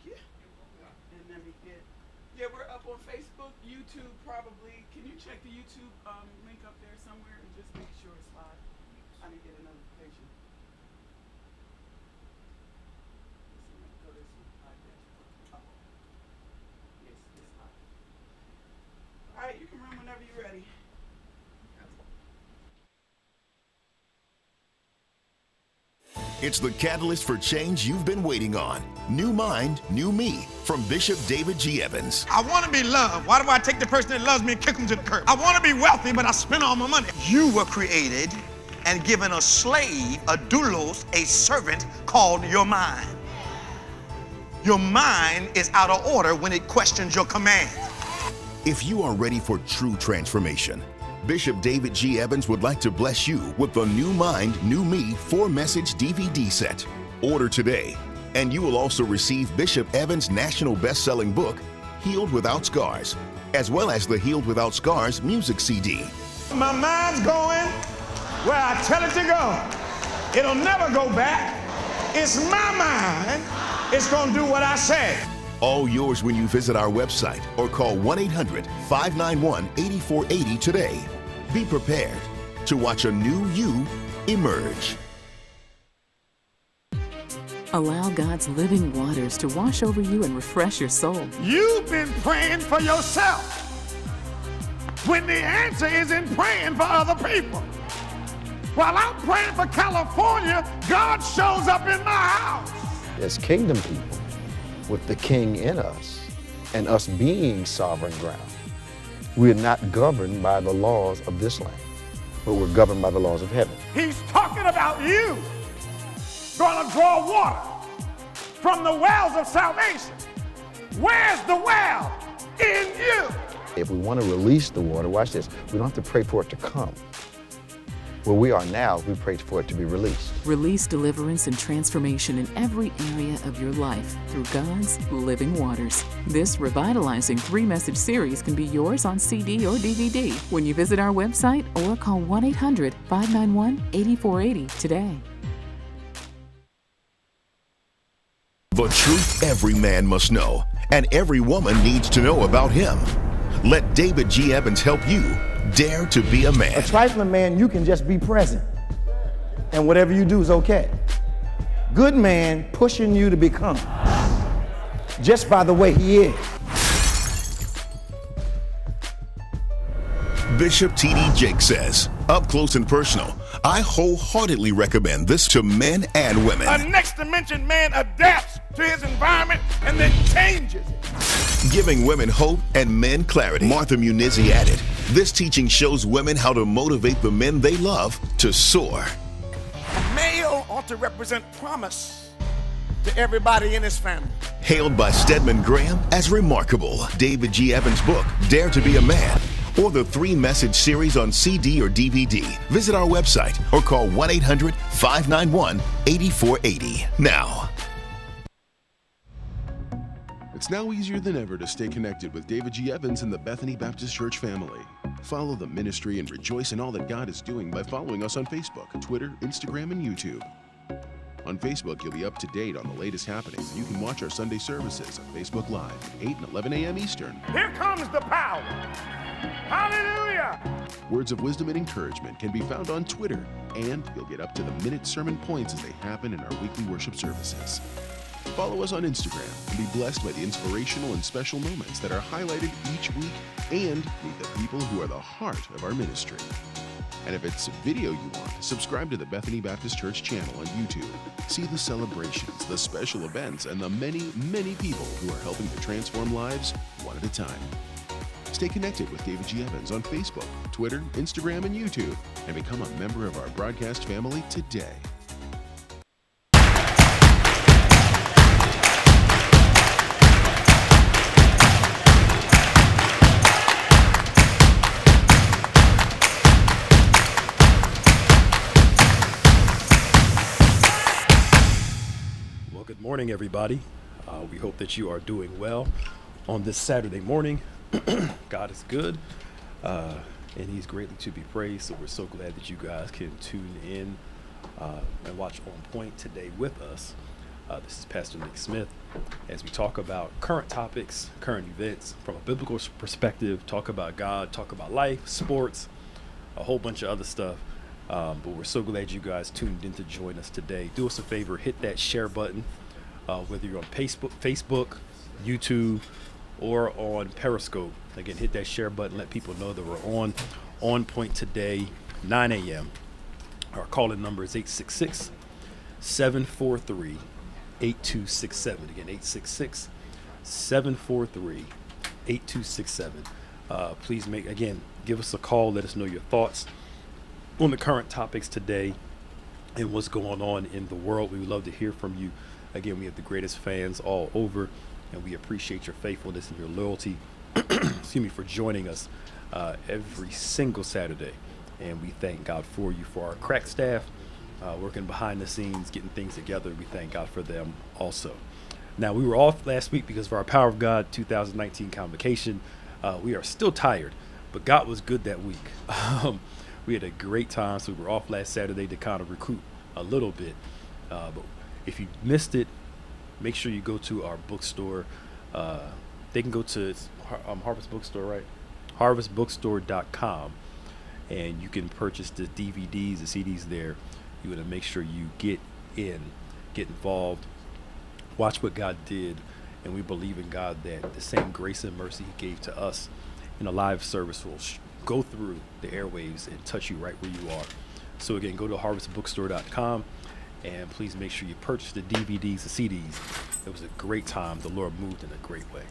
Thank you. And let me get, yeah, we're up on Facebook, YouTube probably. Can you check the YouTube link up there somewhere and just make sure it's live? I need to get a notification. Go this one. Oh. Yes, it's live. All right, you can run whenever you're ready. It's the catalyst for change you've been waiting on. New Mind, New Me, from Bishop David G. Evans. I want to be loved. Why do I take the person that loves me and kick them to the curb? I want to be wealthy, but I spend all my money. You were created and given a slave, a doulos, a servant called your mind. Your mind is out of order when it questions your command. If you are ready for true transformation, Bishop David G. Evans would like to bless you with the New Mind, New Me 4-message DVD set. Order today, and you will also receive Bishop Evans' national best-selling book, Healed Without Scars, as well as the Healed Without Scars music CD. My mind's going where I tell it to go. It'll never go back. It's my mind. It's going to do what I say. All yours when you visit our website or call 1-800-591-8480 today. Be prepared to watch a new you emerge. Allow God's living waters to wash over you and refresh your soul. You've been praying for yourself when the answer is in praying for other people. While I'm praying for California, God shows up in my house. As kingdom people, with the king in us and us being sovereign ground, we are not governed by the laws of this land, but we're governed by the laws of heaven. He's talking about you going to draw water from the wells of salvation. Where's the well? In you. If we want to release the water, watch this, we don't have to pray for it to come. Where we are now, we pray for it to be released. Release deliverance and transformation in every area of your life through God's living waters. This revitalizing 3-message series can be yours on CD or DVD when you visit our website or call 1-800-591-8480 today. The truth every man must know, and every woman needs to know about him. Let David G. Evans help you dare to be a man. A trifling man, you can just be present, and whatever you do is okay. Good man pushing you to become, just by the way he is. Bishop T.D. Jake says, up close and personal, I wholeheartedly recommend this to men and women. A next dimension man adapts to his environment and then changes it. Giving women hope and men clarity. Martha Munizzi added, this teaching shows women how to motivate the men they love to soar. A male ought to represent promise to everybody in his family. Hailed by Stedman Graham as remarkable. David G. Evans' book, Dare to Be a Man, or the 3-message series on CD or DVD. Visit our website or call 1-800-591-8480 now. It's now easier than ever to stay connected with David G. Evans and the Bethany Baptist Church family. Follow the ministry and rejoice in all that God is doing by following us on Facebook, Twitter, Instagram, and YouTube. On Facebook, you'll be up to date on the latest happenings, and you can watch our Sunday services on Facebook Live at 8 and 11 a.m. Eastern. Here comes the power. Hallelujah. Words of wisdom and encouragement can be found on Twitter, and you'll get up-to-the-minute sermon points as they happen in our weekly worship services. Follow us on Instagram and be blessed by the inspirational and special moments that are highlighted each week, and meet the people who are the heart of our ministry. And if it's video you want, subscribe to the Bethany Baptist Church channel on YouTube. See the celebrations, the special events, and the many, many people who are helping to transform lives one at a time. Stay connected with David G. Evans on Facebook, Twitter, Instagram, and YouTube, and become a member of our broadcast family today. Good morning, everybody. We hope that you are doing well on this Saturday morning. God is good, and He's greatly to be praised. So we're so glad that you guys can tune in and watch Onpointe today with us. This is Pastor Nick Smith as we talk about current topics, current events from a biblical perspective, talk about God, talk about life, sports, a whole bunch of other stuff. But we're so glad you guys tuned in to join us today. Do us a favor, hit that share button, whether you're on Facebook, YouTube, or on Periscope. Again, hit that share button, let people know that we're on point today, 9 a.m. Our call-in number is 866-743-8267. Again, 866-743-8267. Please give us a call. Let us know your thoughts on the current topics today and what's going on in the world. We would love to hear from you. Again, we have the greatest fans all over, and we appreciate your faithfulness and your loyalty for joining us every single Saturday. And we thank God for you. For our crack staff working behind the scenes, getting things together, we thank God for them also. Now, we were off last week because of our Power of God 2019 convocation. We are still tired, but God was good that week. We had a great time, so we were off last Saturday to kind of recoup a little bit. But if you missed it, make sure you go to our bookstore. They can go to Harvest Bookstore, right? harvestbookstore.com, and you can purchase the DVDs, the CDs there. You want to make sure you get involved, watch what God did, and we believe in God that the same grace and mercy He gave to us in a live service will go through the airwaves and touch you right where you are. So again, go to harvestbookstore.com and please make sure you purchase the DVDs, the CDs. It was a great time. The Lord moved in a great way.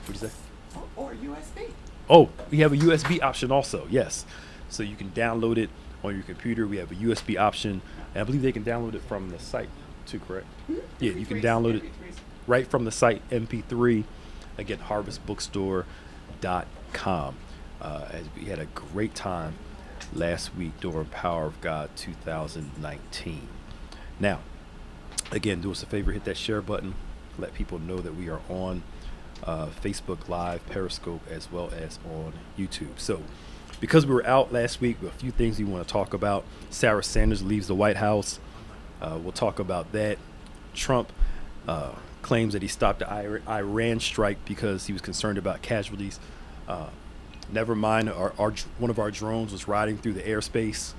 What'd you say? Or USB. Oh, we have a USB option also. Yes. So you can download it on your computer. We have a USB option. And I believe they can download it from the site too, correct? Mm-hmm. Yeah, you can download it right from the site, MP3. Again, harvestbookstore.com. As we had a great time last week during Power of God 2019. Now, again, do us a favor, hit that share button. Let people know that we are on Facebook Live, Periscope, as well as on YouTube. So, because we were out last week, a few things we want to talk about. Sarah Sanders leaves the White House. We'll talk about that. Trump claims that he stopped the Iran strike because he was concerned about casualties. Never mind, one of our drones was riding through the airspace,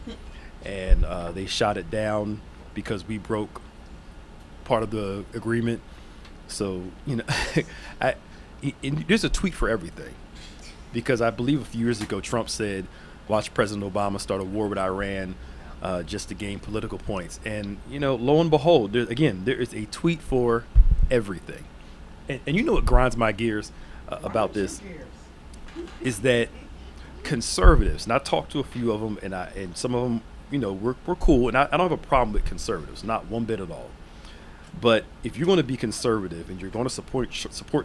and they shot it down because we broke part of the agreement. So, there's a tweet for everything. Because I believe a few years ago, Trump said, watch President Obama start a war with Iran just to gain political points. And, lo and behold, there is a tweet for everything. And what grinds my gears about this is that conservatives, and I talked to a few of them, and some of them, we're cool, and I don't have a problem with conservatives, not one bit at all. But if you're going to be conservative and you're going to support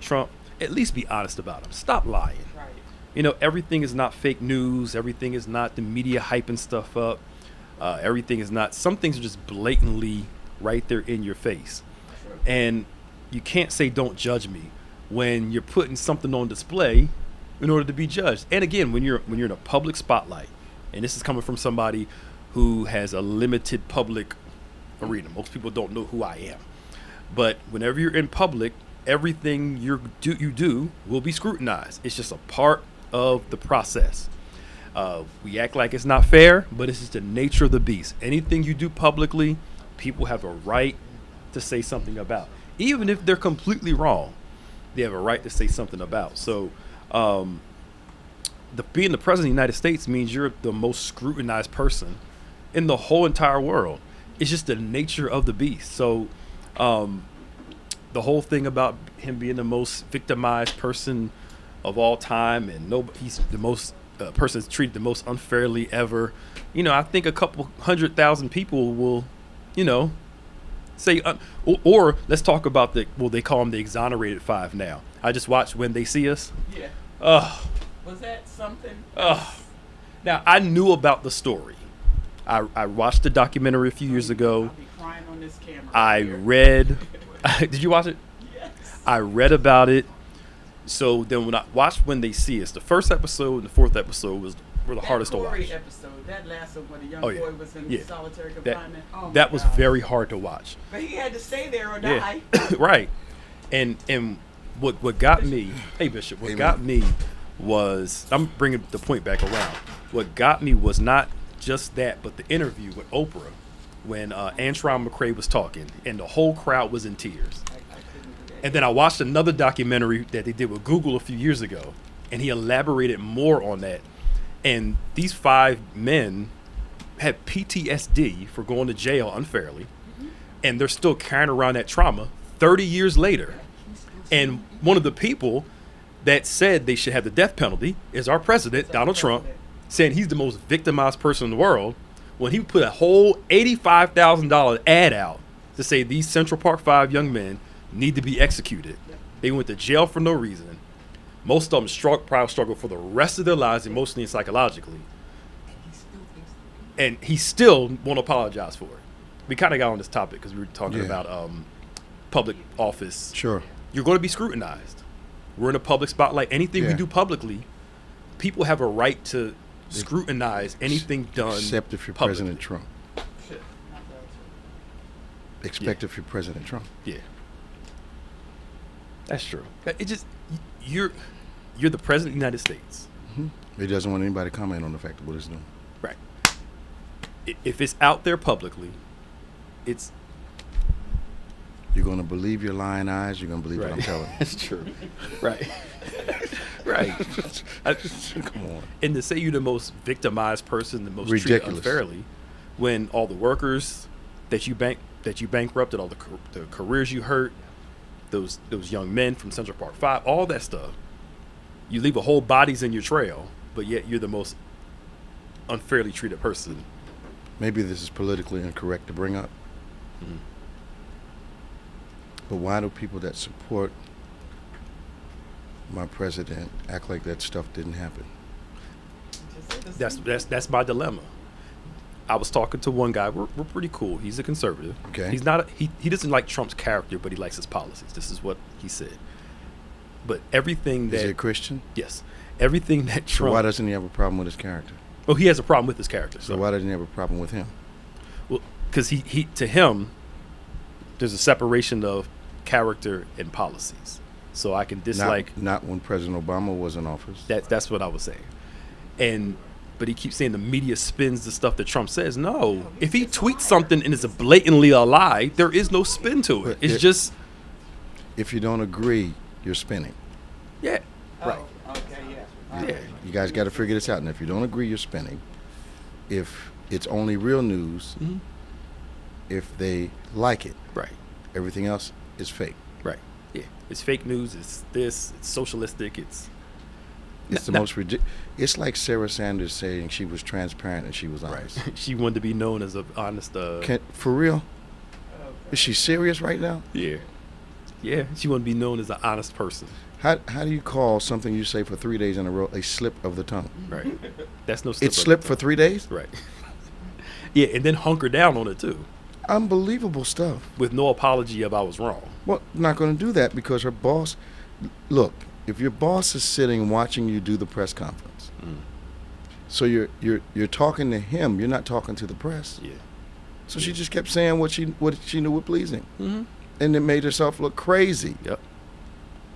Trump, at least be honest about him. Stop lying. Right. Everything is not fake news. Everything is not the media hyping stuff up. Everything is not. Some things are just blatantly right there in your face. Sure. And you can't say don't judge me when you're putting something on display in order to be judged. And again, when you're in a public spotlight, and this is coming from somebody who has a limited public arena. Most people don't know who I am. But whenever you're in public, everything you do will be scrutinized. It's just a part of the process. We act like it's not fair, but it's just the nature of the beast. Anything you do publicly, people have a right to say something about. Even if they're completely wrong, they have a right to say something about. So being the president of the United States means you're the most scrutinized person in the whole entire world. It's just the nature of the beast. So the whole thing about him being the most victimized person of all time, and he's the most person treated the most unfairly ever. I think a couple 100,000 people will, say, or let's talk about they call them the exonerated five now. I just watched When They See Us. Yeah. Was that something? Now, I knew about the story. I watched the documentary a few years ago. I'll be crying on this camera. I read. Did you watch it? Yes. I read about it. So then when I watched When They See Us, the first episode and the fourth episode were the hardest to Corey watch. episode, that last one where the young Oh, yeah. boy was in Yeah. solitary That, confinement. that was God. very hard to watch. But he had to stay there or Yeah. die. Right. And what got me, hey Bishop, what got me was, I'm bringing the point back around. What got me was not just that, but the interview with Oprah when Antron McCray was talking and the whole crowd was in tears. And then I watched another documentary that they did with Google a few years ago, and he elaborated more on that. And these 5 men had PTSD for going to jail unfairly, and they're still carrying around that trauma 30 years later. And one of the people that said they should have the death penalty is our president, Donald Trump, saying he's the most victimized person in the world, when he put a whole $85,000 ad out to say these Central Park 5 young men need to be executed. They went to jail for no reason. Most of them probably struggle for the rest of their lives, emotionally and psychologically. And he still won't apologize for it. We kind of got on this topic because we were talking about public office. Sure. You're going to be scrutinized. We're in a public spotlight. Anything we do publicly, people have a right to scrutinize anything done. Except if you're publicly. President Trump. Expect if you're President Trump. Yeah. That's true. It just, you're the president of the United States. He doesn't want anybody to comment on the fact of what he's doing. Right. If it's out there publicly, it's... You're going to believe your lying eyes. You're going to believe what I'm telling you. That's true. Right. Right. Come on. And to say you're the most victimized person, the most treated Ridiculous. unfairly, when all the workers that you bankrupted, all the careers you hurt, those young men from Central Park 5, all that stuff, you leave a whole bodies in your trail, but yet you're the most unfairly treated person. Maybe this is politically incorrect to bring up. But why do people that support my president act like that stuff didn't happen? That's my dilemma. I was talking to one guy. We're pretty cool. He's a conservative. Okay. He's not. He doesn't like Trump's character, but he likes his policies. This is what he said. But everything that Is he a Christian? yes, everything that So Trump. why doesn't he have a problem with his character? Well, he has a problem with his character. So why doesn't he have a problem with him? Well, because he to him, there's a separation of character and policies. So I can dislike. Not when President Obama was in office. That's what I was saying. But he keeps saying the media spins the stuff that Trump says. No, if he tweets something and it's a blatantly a lie, there is no spin to it. It's just, If you don't agree, you're spinning. yeah, right. Okay, yeah. Yeah, You guys got to figure this out. And if you don't agree, you're spinning. If it's only real news, if they like it, right, everything else is fake. right. Yeah, it's fake news. It's this. It's socialistic. It's It's No. most ridiculous. It's like Sarah Sanders saying she was transparent and she was honest. right. She wanted to be known as an honest. For real? Is she serious right now? Yeah, yeah. She wanted to be known as an honest person. How do you call something you say for 3 days in a row a slip of the tongue? Right. That's no. It slipped for 3 days? Right. Yeah, and then hunker down on it too, Unbelievable stuff. with no apology of I was wrong. Well, not going to do that because her boss. Look, if your boss is sitting watching you do the press conference, so you're talking to him, you're not talking to the press. Yeah. So she just kept saying what she knew was pleasing, and it made herself look crazy. Yep.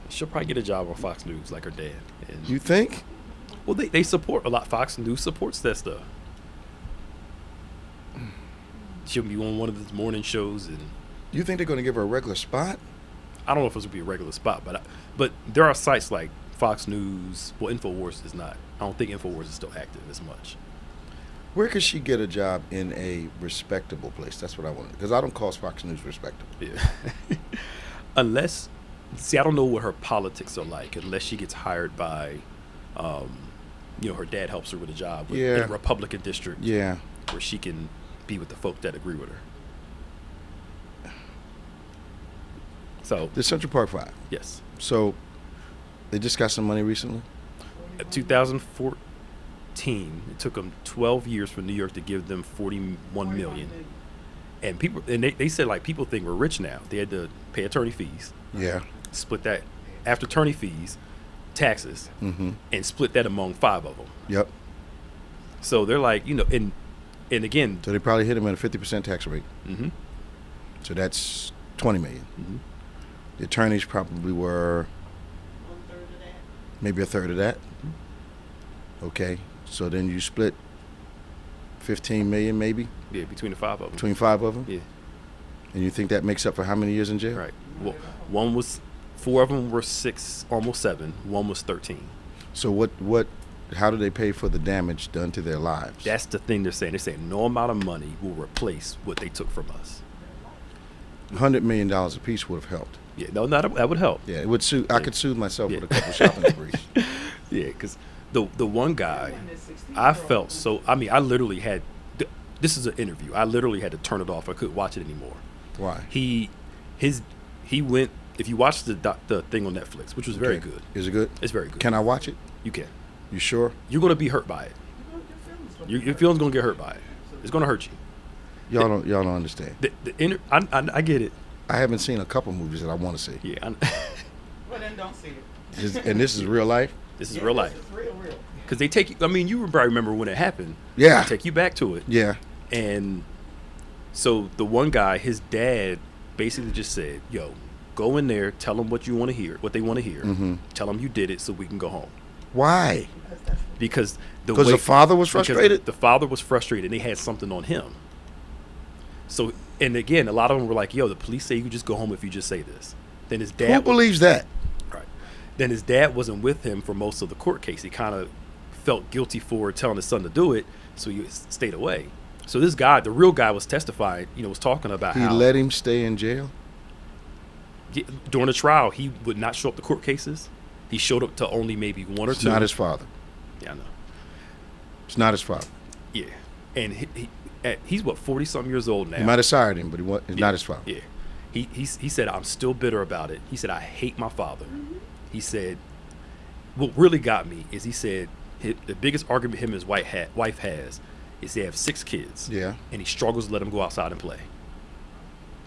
She'll probably get a job on Fox News like her dad. And You think? well, they support a lot. Fox News supports that stuff. She'll be on one of the morning shows, and You think they're going to give her a regular spot? I don't know if it's gonna be a regular spot, but there are sites like Fox News. Well, Infowars is not. I don't think Infowars is still active as much. Where could she get a job in a respectable place? That's what I wanted. Because I don't call Fox News respectable. Yeah. Unless, see, I don't know what her politics are like. Unless she gets hired by, her dad helps her with a job in Yeah. a Republican district. Yeah. Where she can be with the folk that agree with her. So, The Central Park 5. yes. So they just got some money recently? 2014, it took them 12 years for New York to give them $41 million. And they said, like, people think we're rich now. They had to pay attorney fees, Yeah. split that after attorney fees, taxes, Mm-hmm. and split that among 5 of them. Yep. So they're like, and again, So they probably hit him at a 50% tax rate. mm-hmm, So that's $20 million. mm-hmm. The attorneys probably were 1/3 of that. maybe a third of that. Mm-hmm. Okay. So then you split 15 million maybe Yeah, between the 5 of them. between 5 of them. Yeah, And you think that makes up for how many years in jail? right. Well, 4 of them were 6, almost 7. One was 13. So how do they pay for the damage done to their lives? That's the thing they're saying. They're saying no amount of money will replace what they took from us. $100 million a piece would have helped. Yeah, no, that would help. Yeah, it would sue. I Yeah. could soothe myself Yeah. with a couple shopping sprees. Yeah, because the one guy, I felt so. I mean, I literally had. This is an interview. I literally had to turn it off. I couldn't watch it anymore. Why? He went. If you watch the thing on Netflix, which was very Okay. good. Is it good? It's very good. Can I watch it? You can. You sure? You're gonna be hurt by it. Your feelings gonna get hurt by it. It's gonna hurt you. Y'all don't understand. I get it. I haven't seen a couple movies that I want to see. Yeah. Well, then don't see it. And this is real life? This is Yeah, real this life. is real. Because they take you. I mean, you probably remember when it happened. Yeah. They take you back to it. Yeah. And so the one guy, his dad, basically just said, "Yo, go in there, tell them what you want to hear, what they want to hear. Mm-hmm. Tell them you did it, so we can go home." Why? Because Because the father was because frustrated? The father was frustrated, and they had something on him. So, and again, a lot of them were like, "Yo, the police say you can just go home if you just say this." Then his dad. Who believes that? Right. Then his dad wasn't with him for most of the court case. He kind of felt guilty for telling his son to do it, so he stayed away. So this guy, the real guy, was testifying. Was talking about He how let him stay in jail? during the trial he would not show up to court cases. He showed up to only maybe one or It's two. not his father. Yeah, I know. It's not his father. Yeah, and he's what 40-something years old now. He might have sired him, but it's not his father. Yeah, he said, "I'm still bitter about it." He said, "I hate my father." He said, "What really got me is," he said, the biggest argument him and his wife has is they have 6 kids. Yeah. And he struggles to let them go outside and play.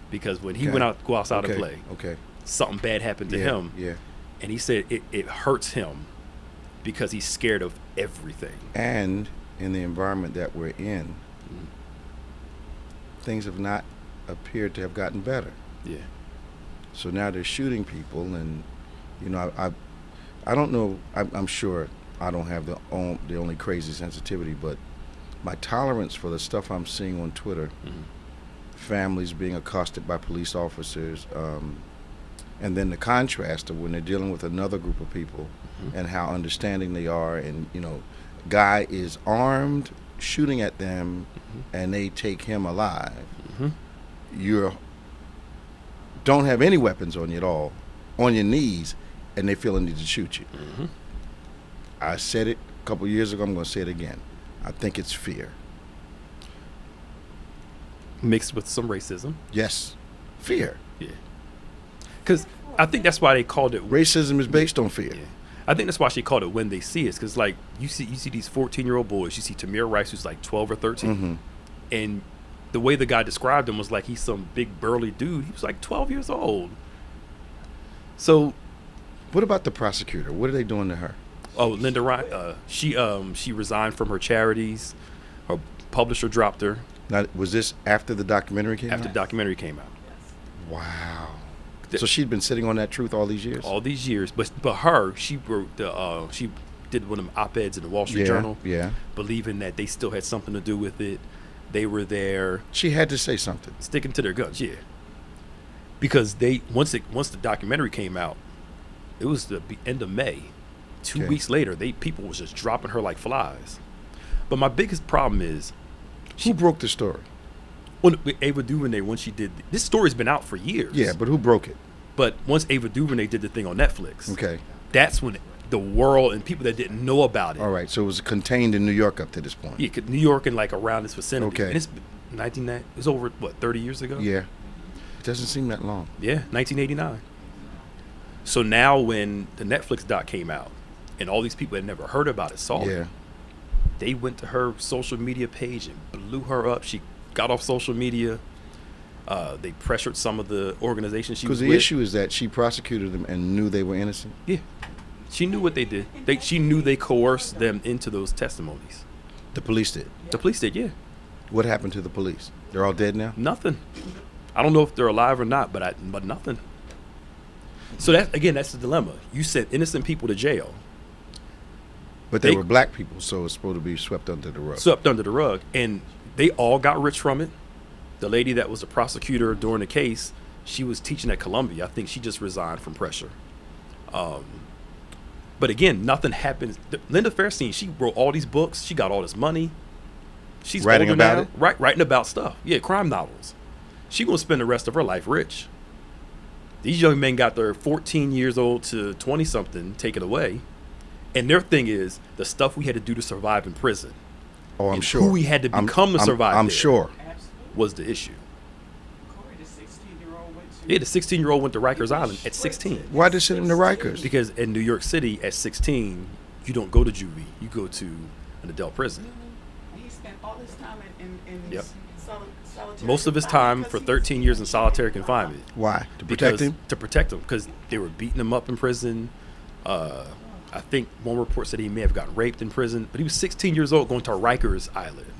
Because when he Okay. went out to go outside Okay. and play, Okay. something bad happened to Yeah. him. Yeah. And he said it hurts him because he's scared of everything. And in the environment that we're in, things have not appeared to have gotten better. Yeah. So now they're shooting people, and I don't know. I'm sure I don't have the only crazy sensitivity, but my tolerance for the stuff I'm seeing on Twitter, families being accosted by police officers, and then the contrast of when they're dealing with another group of people, and how understanding they are, and guy is armed, shooting at them, and they take him alive. You don't have any weapons on you at all, on your knees, and they feel a need to shoot you. I said it a couple years ago. I'm going to say it again. I think it's fear. Mixed with some racism. Yes, fear. Yeah. Because I think that's why they called it Racism is based on fear. Yeah. I think that's why she called it When They See Us, because like you see these 14-year-old boys. You see Tamir Rice, who's like 12 or 13, and the way the guy described him was like he's some big burly dude. He was like 12 years old. So, What about the prosecutor? What are they doing to her? Linda Ryan, she resigned from her charities. Her publisher dropped her Now, was this after the documentary came after the out? documentary came out. Wow. So she'd been sitting on that truth all these years? All these years, but she wrote she did one of them op-eds in the Wall Street Yeah, Journal, yeah. believing that they still had something to do with it. They were there, She had to say something. sticking to their guns, yeah. Because once the documentary came out, it was the end of May. 2 Okay. weeks later, people was just dropping her like flies. But my biggest problem is Who broke the story? with Ava DuVernay, when she did this story's been out for years. Yeah, but who broke it? But once Ava DuVernay did the thing on Netflix, Okay. that's when the world and people that didn't know about it. All right. So it was contained in New York up to this point. Yeah, 'cause New York and like around this vicinity. Okay. And it's 1990. It was over 30 years ago. Yeah. It doesn't seem that long. Yeah, 1989. So now when the Netflix doc came out, and all these people had never heard about it saw Yeah. it, they went to her social media page and blew her up. She got off social media. They pressured some of the organizations she was Because the with. issue is that she prosecuted them and knew they were innocent. Yeah, she knew what they did. She knew they coerced them into those testimonies. The police did. The police did, yeah. What happened to the police? They're all dead now? Nothing. I don't know if they're alive or not, but nothing. So that's the dilemma. You sent innocent people to jail. But they were black people, so it's supposed to be swept under the rug. Swept under the rug. And they all got rich from it. The lady that was a prosecutor during the case, she was teaching at Columbia. I think she just resigned from pressure. But again, nothing happened. Linda Fairstein, she wrote all these books. She got all this money. She's writing older about now, it? Writing about stuff. Yeah, crime novels. She gonna spend the rest of her life rich. These young men got their 14 years old to 20-something taken away. And their thing is the stuff we had to do to survive in prison. Oh, I'm and sure. Who we had to become to survive I'm there sure. was the issue. Corey, the 16-year-old went to. Yeah, the 16-year-old went to Rikers Island at 16. Why'd they send him to Rikers? Because in New York City at 16, you don't go to juvie. You go to an adult prison. And he spent all his time in Yep. solitary Most of his time for 13 years in solitary confinement. Why? To protect him? To protect him, because they were beating him up in prison. I think one report said he may have gotten raped in prison, but he was 16 years old going to Rikers Island.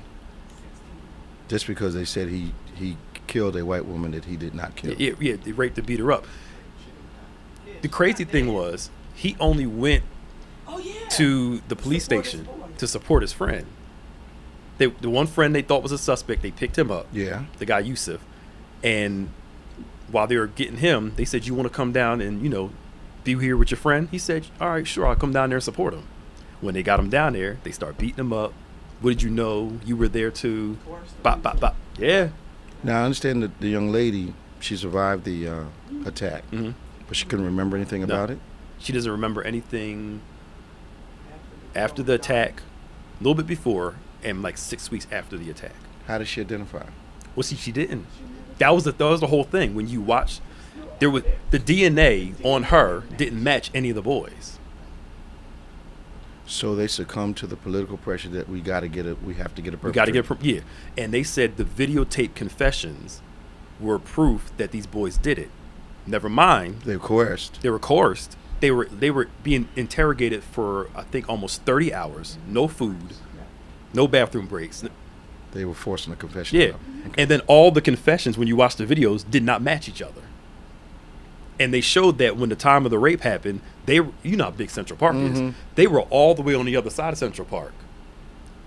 Just because they said he killed a white woman that he did not kill. Yeah, they raped and beat her up. The crazy thing was, he only went to the police station to support his friend. The one friend they thought was a suspect, they picked him up. Yeah. The guy Yusuf. And while they were getting him, they said, you want to come down and, be here with your friend? He said, all right, sure, I'll come down there and support him. When they got him down there, they start beating him up. What did you know? You were there too. Bop, bop, bop. Yeah. Now, I understand that the young lady, she survived the attack, but she couldn't remember anything about it? She doesn't remember anything after the attack, a little bit before, and like 6 weeks after the attack. How did she identify? Well, see, she didn't. That was the whole thing. When you watch, there was the DNA on her didn't match any of the boys. So they succumbed to the political pressure that we have to get a perpetrator. We got to get yeah. And they said the videotape confessions were proof that these boys did it. Never mind. They were coerced. They were coerced. They were being interrogated for I think almost 30 hours. No food, no bathroom breaks. They were forcing a confession. Yeah. Okay. And then all the confessions, when you watch the videos, did not match each other. And they showed that when the time of the rape happened, they were, you know how big Central Park is. They were all the way on the other side of Central Park.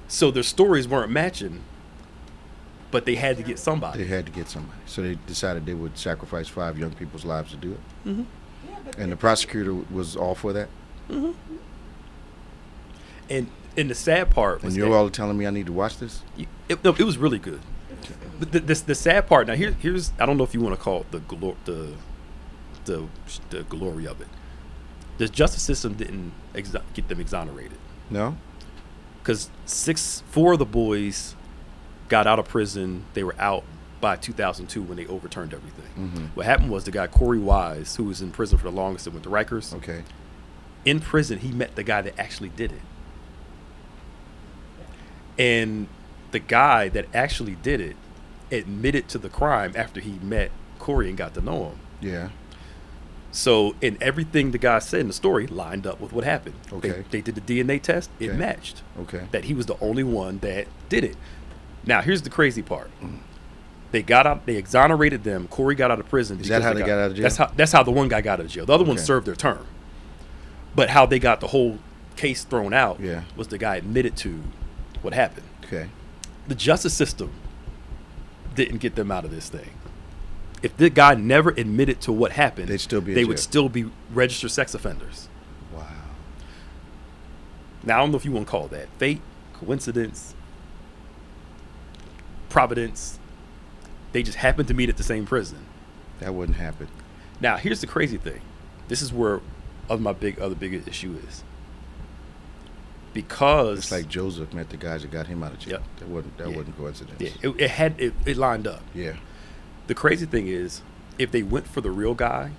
So their stories weren't matching, but they had to get somebody. They had to get somebody. So they decided they would sacrifice 5 young people's lives to do it. Mm-hmm. And the prosecutor was all for that? Mm-hmm. And the sad part was and you're all telling me I need to watch this? It was really good. The sad part, now here's I don't know if you want to call it the glory of it. The justice system didn't get them exonerated. No? Because 4 of the boys got out of prison. They were out by 2002 when they overturned everything. Mm-hmm. What happened was the guy Corey Wise, who was in prison for the longest and went to Rikers. Okay. In prison, he met the guy that actually did it. And the guy that actually did it admitted to the crime after he met Corey and got to know him. Yeah. So, and everything the guy said in the story lined up with what happened. Okay. They did the DNA test. It matched. Okay. That he was the only one that did it. Now, here's the crazy part. They got out. They exonerated them. Corey got out of prison. Is that how they got out of jail? That's how the one guy got out of jail. The other one served their term. But how they got the whole case thrown out was the guy admitted to what happened. Okay. The justice system didn't get them out of this thing. If the guy never admitted to what happened, they would still be registered sex offenders. Wow. Now, I don't know if you want to call that fate, coincidence, providence. They just happened to meet at the same prison. That wouldn't happen. Now, here's the crazy thing. This is where my other big issue is. Because it's like Joseph met the guys that got him out of jail. Yep. That wasn't coincidence. Yeah, it lined up. Yeah. The crazy thing is, if they went for the real guy,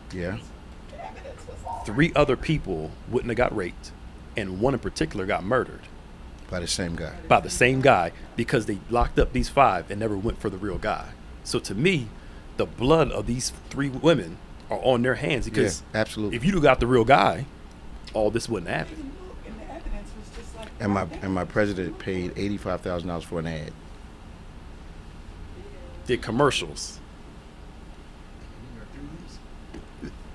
3 other people wouldn't have got raped, and one in particular got murdered. By the same guy. By the same guy, because they locked up these 5 and never went for the real guy. So to me, the blood of these 3 women are on their hands, because absolutely. If you'd have got the real guy, all this wouldn't happen. And the evidence was just like And my president paid $85,000 for an ad. Did commercials.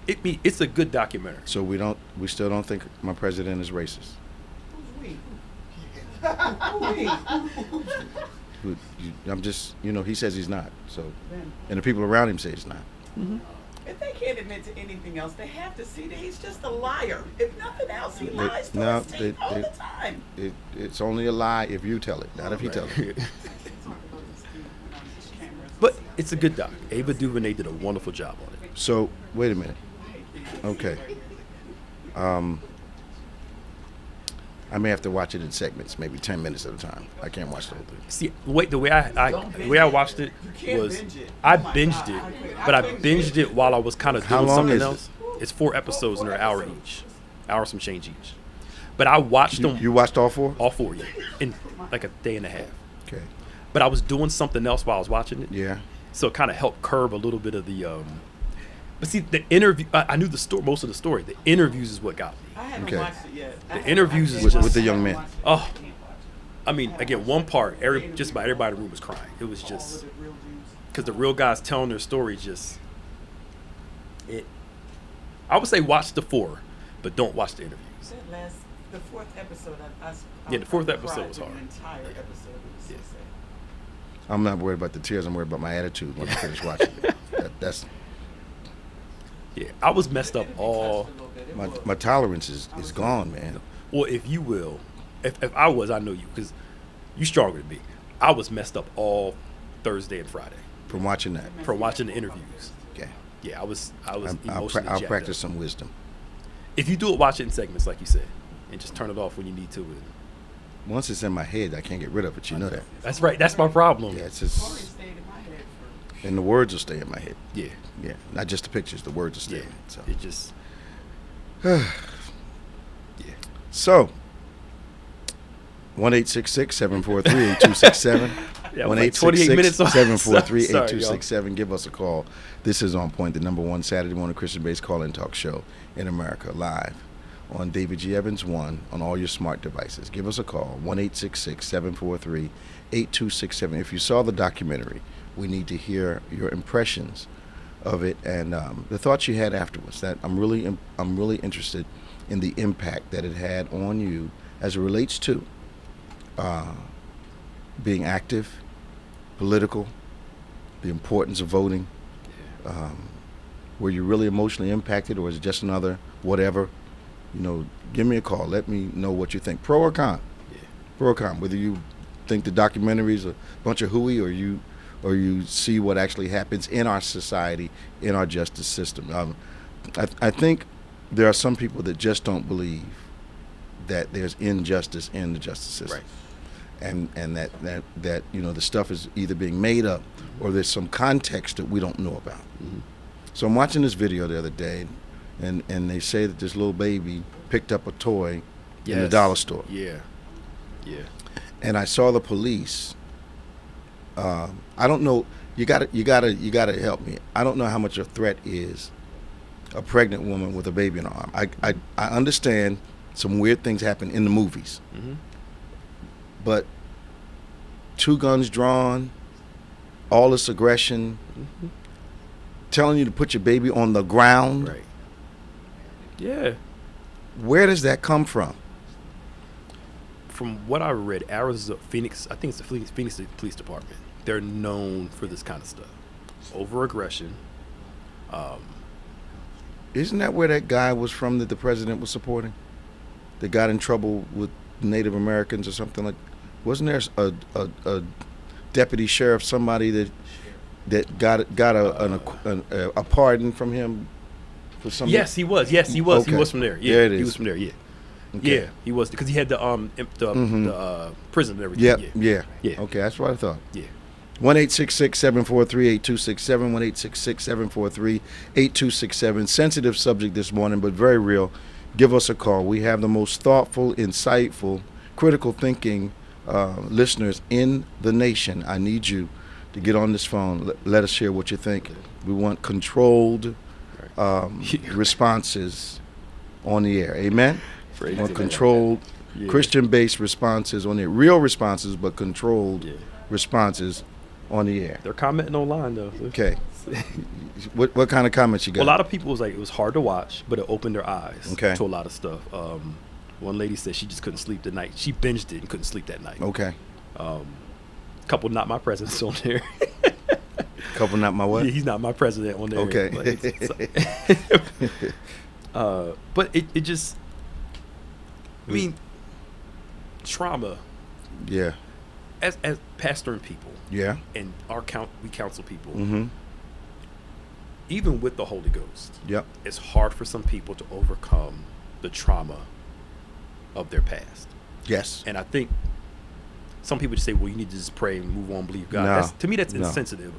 It's a good documentary. So we still don't think my president is racist. I'm just, he says he's not. So, and the people around him say he's not. Mm-hmm. If they can't admit to anything else, they have to see that he's just a liar. If nothing else, he lies to his team all the time. It's only a lie if you tell it, not if he tells it. But it's a good doc. Ava DuVernay did a wonderful job on it. So, wait a minute. Okay. I may have to watch it in segments, maybe 10 minutes at a time. I can't watch the whole thing. See, the way I watched it was I binged it, but I binged it while I was kind of doing something else. It's 4 episodes and they're an hour each, hour some change each. But I watched them. You watched all 4? All 4, yeah, in like a day and a half. Okay. But I was doing something else while I was watching it. Yeah. So it kind of helped curb a little bit of the. But see, the interview. I knew the story, most of the story. The interviews is what got me. I haven't watched it yet. The interviews is with the young man. Oh, I mean, again, one part, just about everybody in the room was crying. It was just because the real guys telling their story. I would say watch the 4, but don't watch the interviews. The 4th episode. Yeah, the 4th episode was hard. The entire episode was so sad. I'm not worried about the tears. I'm worried about my attitude when I finish watching it. That's. Yeah, I was messed up all. My tolerance is gone, man. Well, if you will, if I was, I know you because you stronger than me. I was messed up all Thursday and Friday From watching that. from watching the interviews. Okay. Yeah, I was emotionally I'll jacked practice up. some wisdom. If you do it, watch it in segments, like you said, and just turn it off when you need to. Once it's in my head, I can't get rid of it. You know that. That's right. That's my problem. Yeah, it's just. And the words will stay in my head. Yeah. Yeah, not just the pictures. The words will stay. Yeah. In it, so. It just. So. 1-866-743-8267. 1-866-743-8267. Give us a call. This is On Point, the #1 Saturday morning Christian-based call-in talk show in America, live on David G. Evans 1 on all your smart devices. Give us a call, 1-866-743-8267. If you saw the documentary, we need to hear your impressions of it and the thoughts you had afterwards. That I'm really interested in the impact that it had on you as it relates to being active, political, the importance of voting. Were you really emotionally impacted, or is it just another whatever? Give me a call. Let me know what you think. Pro or con? Yeah. Pro or con. Whether you think the documentary is a bunch of hooey, or you see what actually happens in our society, in our justice system. I think there are some people that just don't believe that there's injustice in the justice system. Right. And that the stuff is either being made up or there's some context that we don't know about. Mm-hmm. So I'm watching this video the other day, and they say that this little baby picked up a toy in the dollar store. Yeah. Yeah. And I saw the police. I don't know. You gotta help me. I don't know how much a threat is a pregnant woman with a baby in her arm. I understand some weird things happen in the movies. Mm-hmm. But 2 guns drawn, all this aggression, mm-hmm. telling you to put your baby on the ground. Right. Yeah. Where does that come from? From what I read, Arizona, Phoenix, I think it's the Phoenix Police Department. They're known for this kind of stuff. Over-aggression. Isn't that where that guy was from that the president was supporting? That got in trouble with Native Americans or something like? Wasn't there a deputy sheriff, somebody that got a pardon from him for some? Yes, he was. Yes, he was. Okay. He was from there. Yeah, there it is. He was from there. Yeah. Okay. Yeah, he was, because he had the prison and everything. Yeah. Yeah. Okay, that's what I thought. Yeah. 1-866-743-8267, 1-866-743-8267. Sensitive subject this morning, but very real. Give us a call. We have the most thoughtful, insightful, critical thinking listeners in the nation. I need you to get on this phone. Let us share what you think. We want controlled responses on the air. Amen? We want controlled Yeah. Christian-based responses on the real responses, but controlled Yeah. responses on the air. They're commenting online though. Okay. What kind of comments you got? Well, a lot of people was like it was hard to watch, but it opened their eyes Okay. to a lot of stuff. One lady said she just couldn't sleep the night. She binged it and couldn't sleep that night. Okay. Couple not my presidents on there. Couple not my what? Yeah, he's not my president on there. Okay. But it just, I mean, trauma. Yeah. As pastoring people Yeah. and we counsel people. Mm-hmm. Even with the Holy Ghost, Yep. it's hard for some people to overcome the trauma of their past. Yes. And I think some people just say, well, you need to just pray and move on, believe God. No. To me, that's No. insensitive.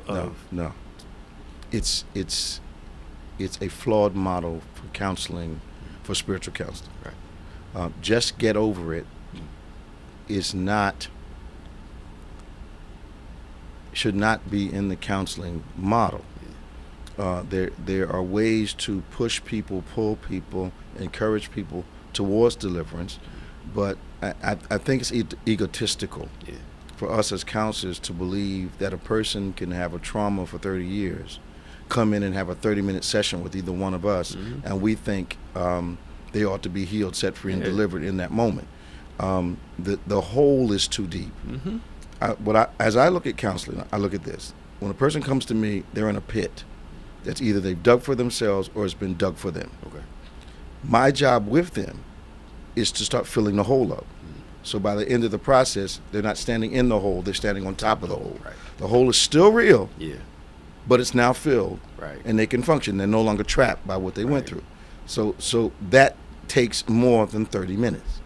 No. It's a flawed model for counseling, for spiritual counseling. Right. Just get over it is not, should not be in the counseling model. There are ways to push people, pull people, encourage people towards deliverance, but I think it's egotistical for us as counselors to believe that a person can have a trauma for 30 years, come in and have a 30-minute session with either one of us, and we think they ought to be healed, set free, and delivered in that moment. The hole is too deep. As I look at counseling, I look at this. When a person comes to me, they're in a pit that's either they've dug for themselves or it's been dug for them. Okay. My job with them is to start filling the hole up. So by the end of the process, they're not standing in the hole, they're standing on top of the hole. Right. The hole is still real, Yeah. but it's now filled, Right. and they can function. They're no longer trapped by what they went through. So that takes more than 30 minutes.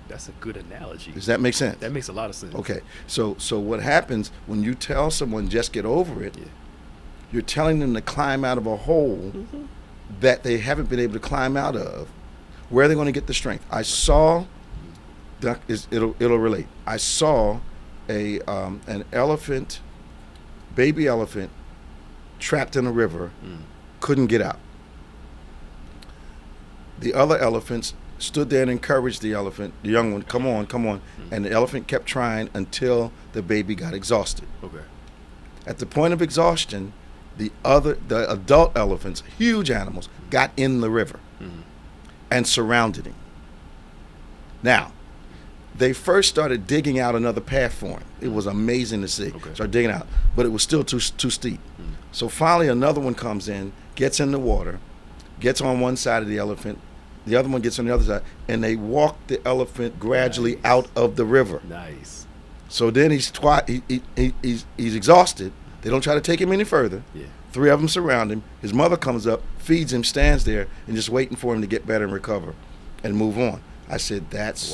That's a good analogy. Does that make sense? That makes a lot of sense. Okay. So what happens when you tell someone just get over it, you're telling them to climb out of a hole that they haven't been able to climb out of. Where are they going to get the strength? I saw, it'll relate. I saw an elephant, baby elephant, trapped in a river, couldn't get out. The other elephants stood there and encouraged the elephant, the young one, come on. And the elephant kept trying until the baby got exhausted. Okay. At the point of exhaustion, the adult elephants, huge animals, got in the river and surrounded him. Now, they first started digging out another path for him. It was amazing to see. Okay. Started digging out, but it was still too steep. So finally another one comes in, gets in the water, gets on one side of the elephant, the other one gets on the other side, and they walk the elephant gradually out of the river. Nice. So then he's exhausted. They don't try to take him any further. Yeah. 3 of them surround him. His mother comes up, feeds him, stands there, and just waiting for him to get better and recover and move on. I said, that's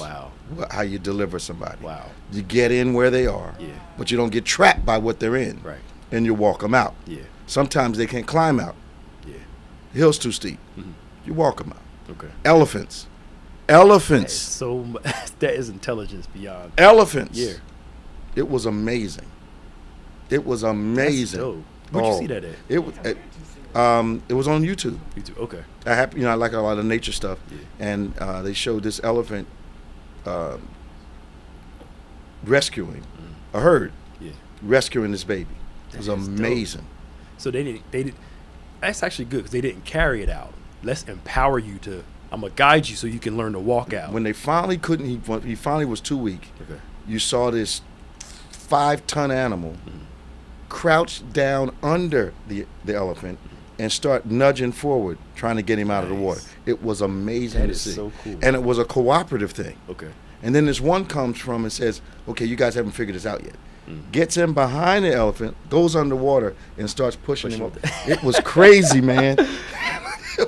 how you deliver somebody. Wow. You get in where they are, but you don't get trapped by what they're in. Right. And you walk them out. Yeah. Sometimes they can't climb out. Yeah. The hill's too steep. You walk them out. Okay. Elephants. So that is intelligence beyond. Elephants. Yeah. It was amazing. It was amazing. That's dope. Where'd you see that at? It was on YouTube. YouTube. Okay. I like a lot of nature stuff, and they showed this elephant rescuing a herd, rescuing this baby. It was amazing. Dope. So they didn't. That's actually good because they didn't carry it out. Let's empower you to. I'm gonna guide you so you can learn to walk out. When they finally couldn't, he finally was too weak. Okay. You saw this 5-ton animal crouch down under the elephant and start nudging forward, trying to get him out of the water. It was amazing to see. So cool. And it was a cooperative thing. Okay. And then this one comes from and says, okay, you guys haven't figured this out yet. Gets in behind the elephant, goes underwater, and starts pushing him up. It was crazy, man.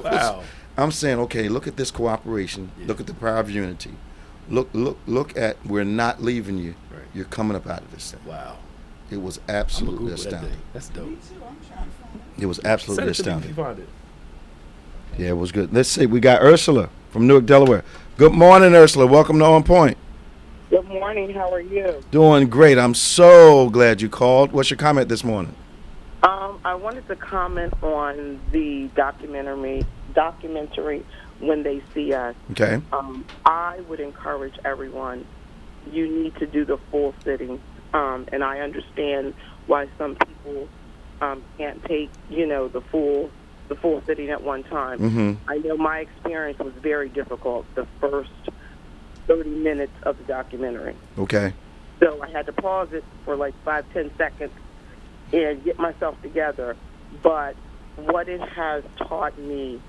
Wow. I'm saying, okay, look at this cooperation. Look at the power of unity. Look at, we're not leaving you. Right. You're coming up out of this thing. Wow. It was absolutely That astounding. thing. That's dope. Me too. I'm trying to find it. It was absolutely Send it to me if astounding. you find it. Yeah, it was good. Let's see. We got Ursula from Newark, Delaware. Good morning, Ursula. Welcome to On-Point. Good morning. How are you? Doing great. I'm so glad you called. What's your comment this morning? I wanted to comment on the documentary when they see us. Okay. I would encourage everyone, you need to do the full sitting. And I understand why some people can't take, the full sitting at one time. Mm-hmm. I know my experience was very difficult the first 30 minutes of the documentary. Okay. So I had to pause it for like 5-10 seconds and get myself together. But what it has taught me,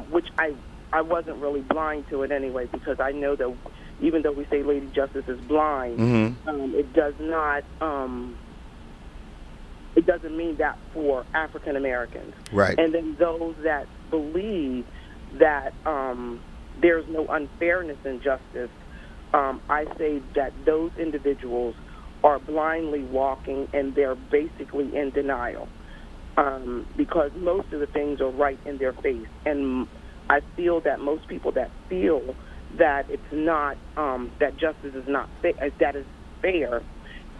which I wasn't really blind to it anyway, because I know that even though we say Lady Justice is blind, Mm-hmm. it does not. It doesn't mean that for African Americans. Right. And then those that believe that there's no unfairness in justice, I say that those individuals are blindly walking, and they're basically in denial, because most of the things are right in their face. And I feel that most people that feel that it's not, that justice is not that is fair,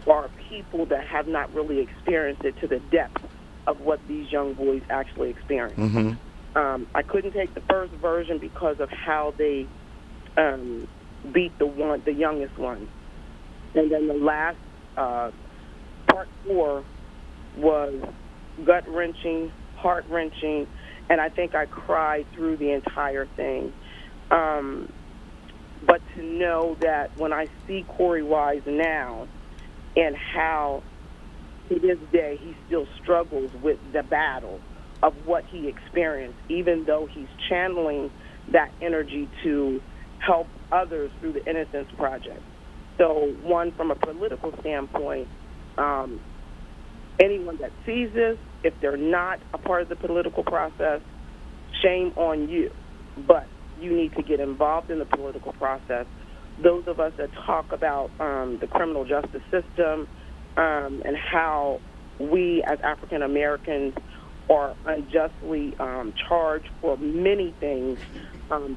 are people that have not really experienced it to the depth of what these young boys actually experience. Mm-hmm. I couldn't take the first version because of how they beat the youngest one, and then the last part 4 was gut-wrenching, heart-wrenching, and I think I cried through the entire thing. But to know that when I see Corey Wise now, and how to this day he still struggles with the battle of what he experienced, even though he's channeling that energy to help others through the Innocence Project. So, one, from a political standpoint, anyone that sees this, if they're not a part of the political process, shame on you. But you need to get involved in the political process. Those of us that talk about the criminal justice system and how we as African Americans are unjustly charged for many things,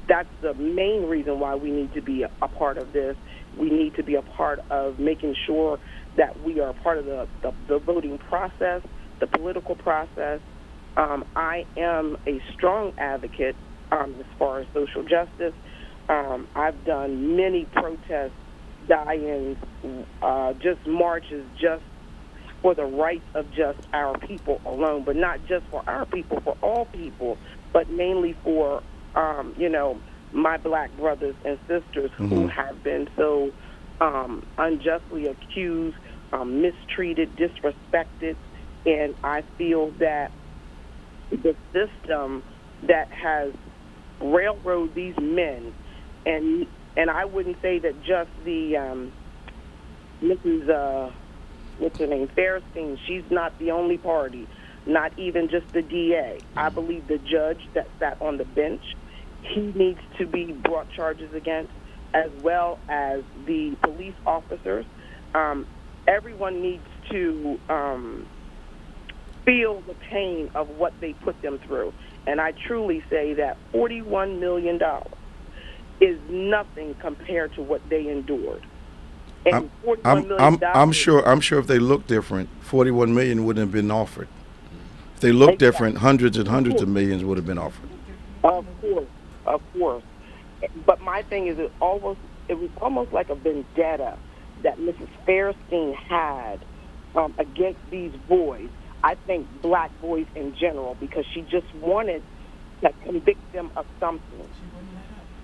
that's the main reason why we need to be a part of this. We need to be a part of making sure that we are a part of the voting process, the political process. I am a strong advocate as far as social justice. I've done many protests, die-ins, just marches, just for the rights of just our people alone, but not just for our people, for all people, but mainly for, my black brothers and sisters who have been so unjustly accused, mistreated, disrespected, and I feel that the system that has railroaded these men, and I wouldn't say that just the Mrs. What's her name, Fairstein, she's not the only party, not even just the DA. I believe the judge that sat on the bench, he needs to be brought charges against, as well as the police officers. Everyone needs to feel the pain of what they put them through. And I truly say that $41 million is nothing compared to what they endured. And I'm sure if they looked different, 41 million wouldn't have been offered. If they looked different, hundreds and hundreds of millions would have been offered. Of course. But my thing is, it was almost like a vendetta that Mrs. Fairstein had against these boys. I think black boys in general, because she just wanted to convict them of something.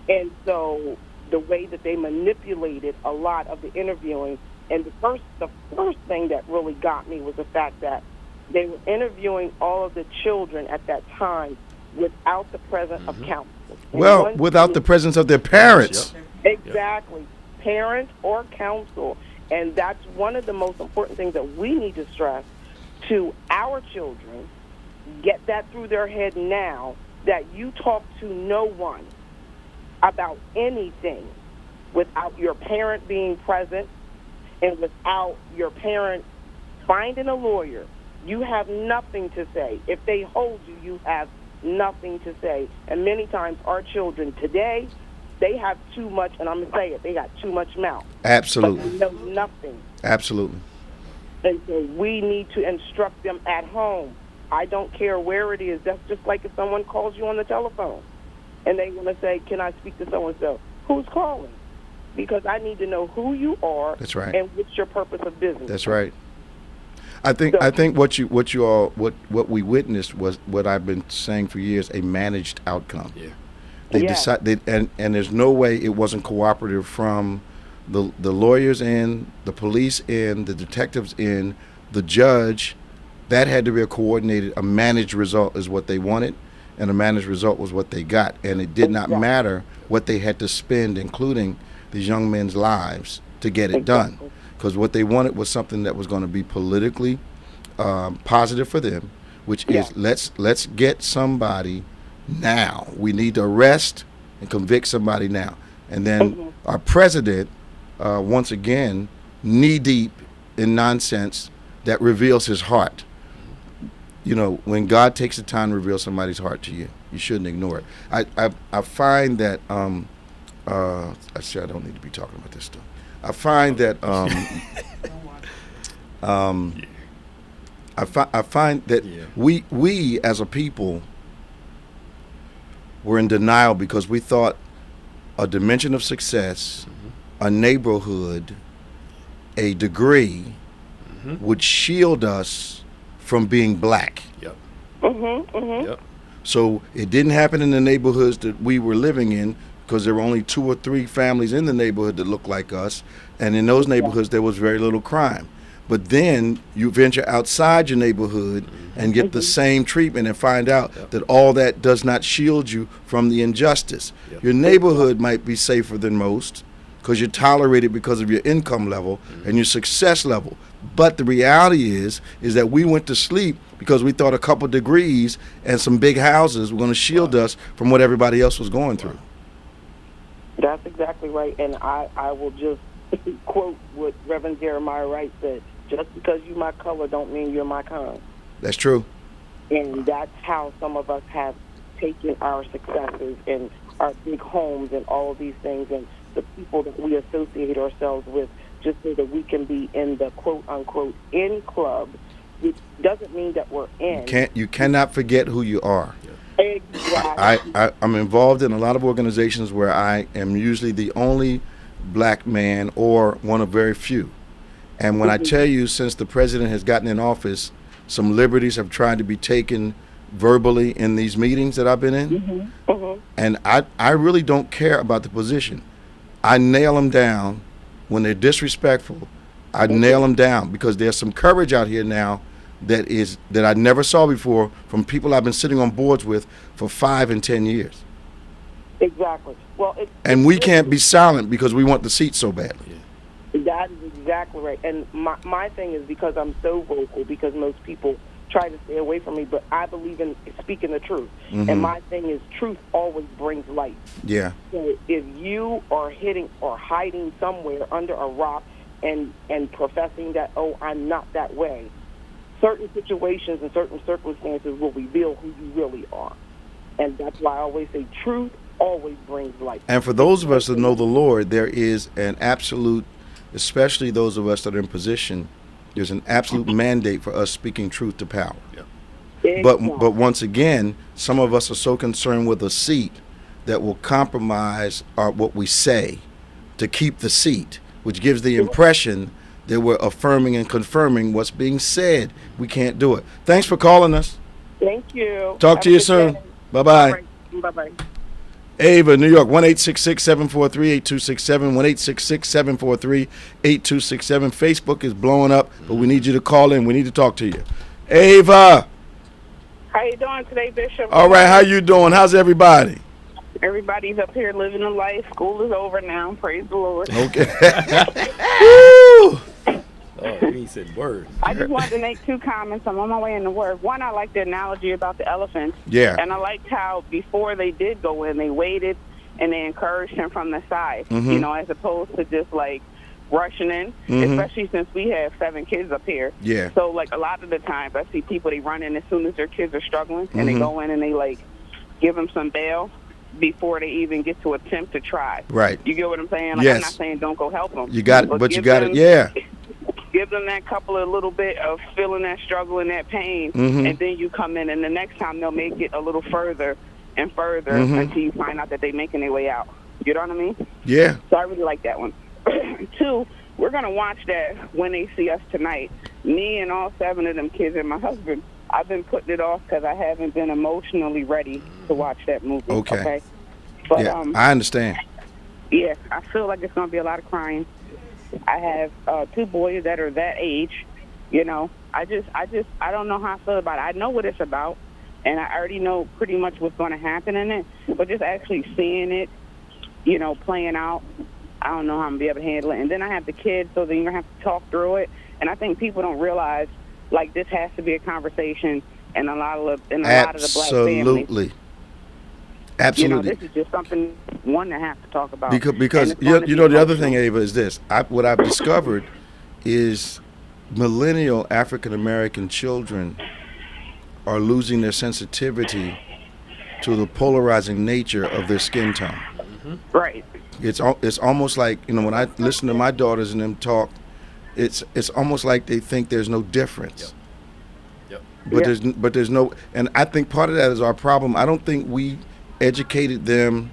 And so the way that they manipulated a lot of the interviewing, and the first thing that really got me was the fact that they were interviewing all of the children at that time without the presence of counsel. Well, without the presence of their parents. Exactly. Parents or counsel. And that's one of the most important things that we need to stress to our children. Get that through their head now, that you talk to no one about anything without your parent being present and without your parent finding a lawyer. You have nothing to say. If they hold you, you have nothing to say. And many times our children today, they have too much, and I'm going to say it, they got too much mouth. Absolutely. But they know nothing. Absolutely. And so we need to instruct them at home. I don't care where it is. That's just like if someone calls you on the telephone. and they want to say, "Can I speak to so and so?" Who's calling? Because I need to know who you are. That's right. And what's your purpose of business. That's right. I think what we witnessed was what I've been saying for years, a managed outcome. Yeah. They decided, and there's no way it wasn't cooperative from the lawyers in, the police in, the detectives in, the judge. That had to be a managed result is what they wanted, and a managed result was what they got. And it did not matter what they had to spend, including these young men's lives, to get it done. Because what they wanted was something that was going to be politically positive for them, which is let's get somebody now. We need to arrest and convict somebody now. And then our president, once again, knee-deep in nonsense that reveals his heart. You know, when God takes the time to reveal somebody's heart to you, you shouldn't ignore it. I find that, actually I don't need to be talking about this stuff. I find that I find that we as a people were in denial because we thought a dimension of success, a neighborhood, a degree would shield us from being black. Yep. Yep. So it didn't happen in the neighborhoods that we were living in because there were only 2 or 3 families in the neighborhood that looked like us, and in those neighborhoods there was very little crime. But then you venture outside your neighborhood and get the same treatment and find out that all that does not shield you from the injustice. Your neighborhood might be safer than most because you're tolerated because of your income level and your success level. But the reality is that we went to sleep because we thought a couple degrees and some big houses were going to shield us from what everybody else was going through. That's exactly right. And I will just quote what Reverend Jeremiah Wright said, just because you my color don't mean you're my kind. That's true. And that's how some of us have taken our successes and our big homes and all of these things and the people that we associate ourselves with just so that we can be in the quote-unquote in club, which doesn't mean that we're in. You cannot forget who you are. Exactly. I'm involved in a lot of organizations where I am usually the only black man or one of very few. And when I tell you, since the president has gotten in office, some liberties have tried to be taken verbally in these meetings that I've been in. And I really don't care about the position. I nail them down when they're disrespectful. I nail them down because there's some courage out here now that I never saw before from people I've been sitting on boards with for 5 and 10 years. Exactly. Well, and we can't be silent because we want the seat so badly. That is exactly right. And my thing is because I'm so vocal, because most people try to stay away from me, but I believe in speaking the truth. And my thing is truth always brings light. Yeah. So if you are hitting or hiding somewhere under a rock and professing that, oh, I'm not that way, certain situations and certain circumstances will reveal who you really are. And that's why I always say truth always brings light. And for those of us that know the Lord, there is an absolute, especially those of us that are in position, there's an absolute mandate for us speaking truth to power. Yeah. But once again, some of us are so concerned with a seat that will compromise what we say to keep the seat, which gives the impression that we're affirming and confirming what's being said. We can't do it. Thanks for calling us. Thank you. Talk to you soon. Bye-bye. Right. Bye-bye. Ava, New York, 1-866-743-8267, 1-866-743-8267. Facebook is blowing up, but we need you to call in. We need to talk to you. Ava. How you doing today, Bishop? All right, how you doing? How's everybody? Everybody's up here living a life. School is over now. Praise the Lord. Okay. Oh, he said word. I just wanted to make 2 comments. I'm on my way into work. One, I like the analogy about the elephants. Yeah. And I liked how before they did go in, they waited and they encouraged him from the side, you know, as opposed to just like rushing in, especially since we have 7 kids up here. Yeah. So like a lot of the times I see people, they run in as soon as their kids are struggling and they go in and they like give them some bail before they even get to attempt to try. Right. You get what I'm saying? Like, yes. I'm not saying don't go help them. You got it, but you got it, yeah. Give them that couple of little bit of feeling that struggle and that pain, and then you come in, and the next time they'll make it a little further and further Mm-hmm. until you find out that they're making their way out. You know what I mean? Yeah. So I really like that one. 2, we're going to watch that when they see us tonight. Me and all 7 of them kids and my husband, I've been putting it off because I haven't been emotionally ready to watch that movie. Okay. But, Yeah, I understand. yeah, I feel like it's going to be a lot of crying. I have 2 boys that are that age. You know, I don't know how I feel about it. I know what it's about, and I already know pretty much what's going to happen in it. But just actually seeing it, you know, playing out, I don't know how I'm going to be able to handle it. And then I have the kids, so then you're going to have to talk through it. And I think people don't realize, like, this has to be a conversation in a lot of the black families. Absolutely. You know, this is just something one to have to talk about. Because you know, the other thing, Ava, is this. What I've discovered is millennial African American children are losing their sensitivity to the polarizing nature of their skin tone. Mm-hmm. Right. It's almost like, you know, when I listen to my daughters and them talk, it's almost like they think there's no difference. Yep. But there's no, and I think part of that is our problem. I don't think we educated them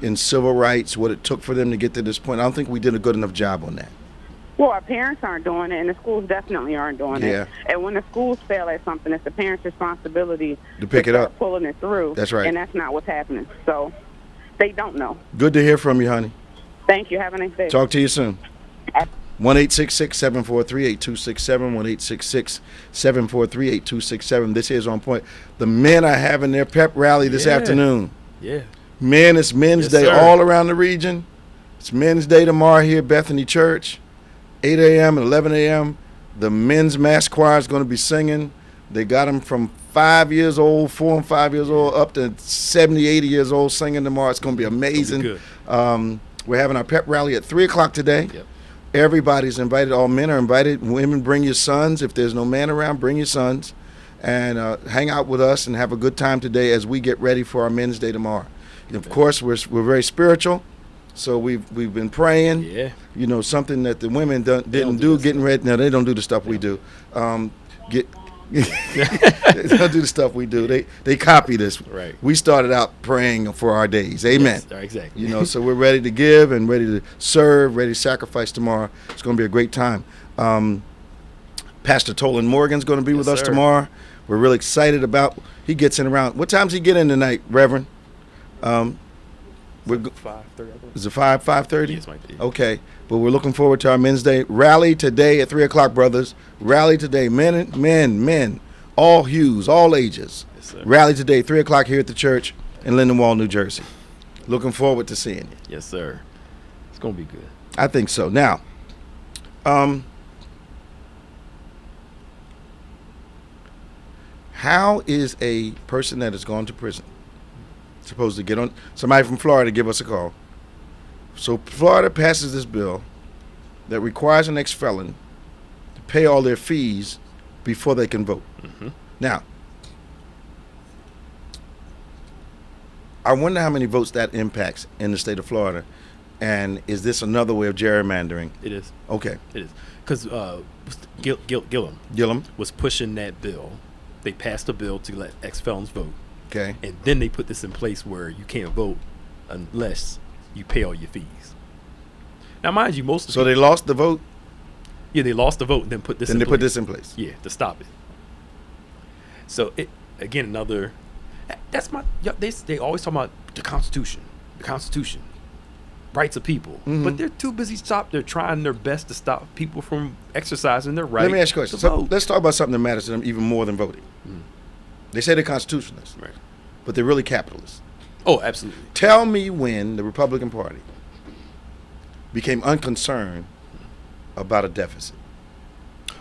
in civil rights, what it took for them to get to this point. I don't think we did a good enough job on that. Well, our parents aren't doing it, and the schools definitely aren't doing it. And when the schools fail at something, it's the parents' responsibility to pick it up, pulling it through. That's right. And that's not what's happening. So they don't know. Good to hear from you, honey. Thank you. Have a nice day. Talk to you soon. 1-866-743-8267, 1-866-743-8267. This is On Point. The men are having their pep rally this afternoon. Yeah. Men, it's Men's Day all around the region. It's Men's Day tomorrow here at Bethany Church, 8 a.m. and 11 a.m. The men's mass choir is going to be singing. They got them from 5 years old, 4 and 5 years old, up to 70, 80 years old singing tomorrow. It's going to be amazing. It's gonna be good. We're having our pep rally at 3 o'clock today. Yep. Everybody's invited. All men are invited. Women, bring your sons. If there's no man around, bring your sons. And hang out with us and have a good time today as we get ready for our Men's Day tomorrow. And of course, we're very spiritual. So we've been praying. Yeah. You know, something that the women didn't do getting ready. No, they don't do the stuff we do. They don't do the stuff we do. They copy this. Right. We started out praying for our days. Amen. Yes, exactly. You know, so we're ready to give and ready to serve, ready to sacrifice tomorrow. It's going to be a great time. Pastor Tolan Morgan's going to be with us tomorrow. We're really excited about. He gets in around. What time's he get in tonight, Reverend? 5:30. Is it 5:30? Yes, might be. Okay, but we're looking forward to our Men's Day rally today at 3 o'clock, brothers. Rally today, men, all hues, all ages. Yes, sir. Rally today, 3 o'clock here at the church in Lindenwold, New Jersey. Looking forward to seeing you. Yes, sir. It's gonna be good. I think so. Now, how is a person that has gone to prison supposed to get on? Somebody from Florida give us a call. So Florida passes this bill that requires an ex-felon to pay all their fees before they can vote. Mm-hmm. Now, I wonder how many votes that impacts in the state of Florida, and is this another way of gerrymandering? It is. Okay. It is. Because Gillum was pushing that bill. They passed a bill to let ex-felons vote. Okay. And then they put this in place where you can't vote unless you pay all your fees. Now, mind you, most of the So they lost the vote? Yeah, they lost the vote and then put this Then in they place. put this in place. Yeah, to stop it. So, again, another... That's my... They always talk about the Constitution. The Constitution. Rights of people. Mm-hmm. But they're too busy they're trying their best to stop people from exercising their right. Let me ask you a question. to So vote. let's talk about something that matters to them even more than voting. They say they're constitutionalists, Right. but they're really capitalists. Oh, absolutely. Tell me when the Republican Party became unconcerned about a deficit.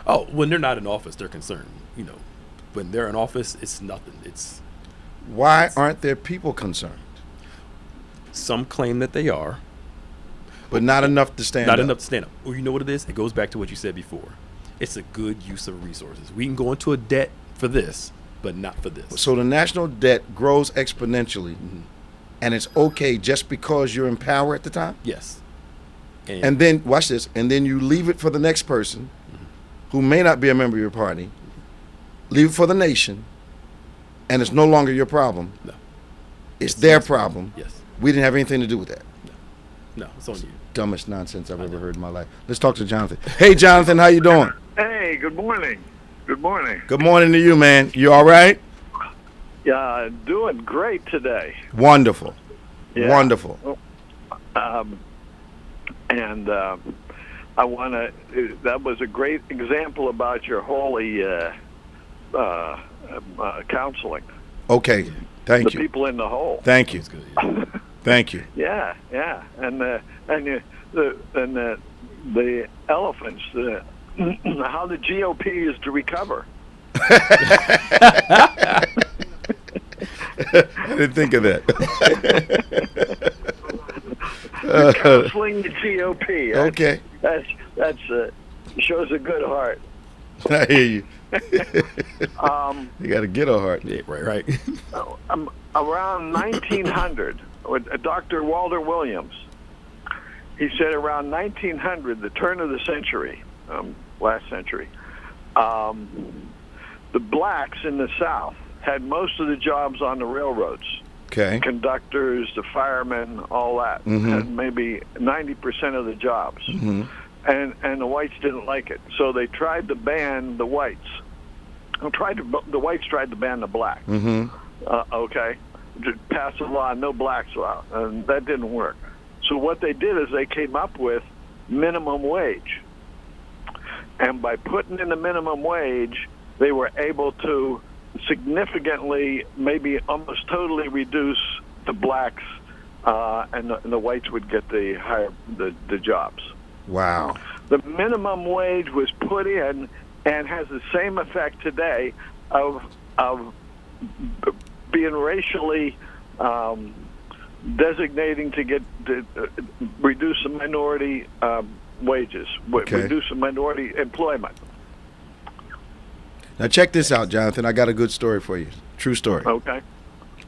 Oh, when they're not in office, they're concerned. You know, when they're in office, it's nothing. Why aren't there people concerned? Some claim that they are. But not enough to stand up. Not enough to stand up. Well, you know what it is? It goes back to what you said before. It's a good use of resources. We can go into a debt for this, but not for this. So the national debt grows exponentially, and it's okay just because you're in power at the time? Yes. And then, watch this, and then you leave it for the next person who may not be a member of your party, leave it for the nation, and it's no longer your problem. No. It's their problem. Yes. We didn't have anything to do with that. No, it's on you. Dumbest nonsense I've ever heard in my life. Let's talk to Jonathan. Hey, Jonathan, how you doing? Hey, good morning. Good morning. Good morning to you, man. You all right? Yeah, doing great today. Wonderful. Yeah. Wonderful. And I want to. That was a great example about your holy counseling. Okay. Thank you. The people in the hole. Thank you. That's good. Yeah. Thank you. Yeah, yeah, and the elephants. How the GOP is to recover. I didn't think of that. Counseling the GOP. Okay. That's shows a good heart. I hear you. You got to get a heart. Yeah, right. Around 1900, with Dr. Walter Williams, he said around 1900, the turn of the century, last century, the blacks in the South had most of the jobs on the railroads. Okay. Conductors, the firemen, all that. Had maybe 90% of the jobs. Mm-hmm. And the whites didn't like it. So they tried to ban the whites. The whites tried to ban the blacks. Mm-hmm. Okay? To pass a law, no blacks allowed. And that didn't work. So what they did is they came up with minimum wage. And by putting in the minimum wage, they were able to significantly, maybe almost totally reduce the blacks, and the whites would get the jobs. Wow. The minimum wage was put in and has the same effect today of being racially designating to reduce the minority wages, reduce the minority employment. Now check this out, Jonathan. I got a good story for you. True story. Okay.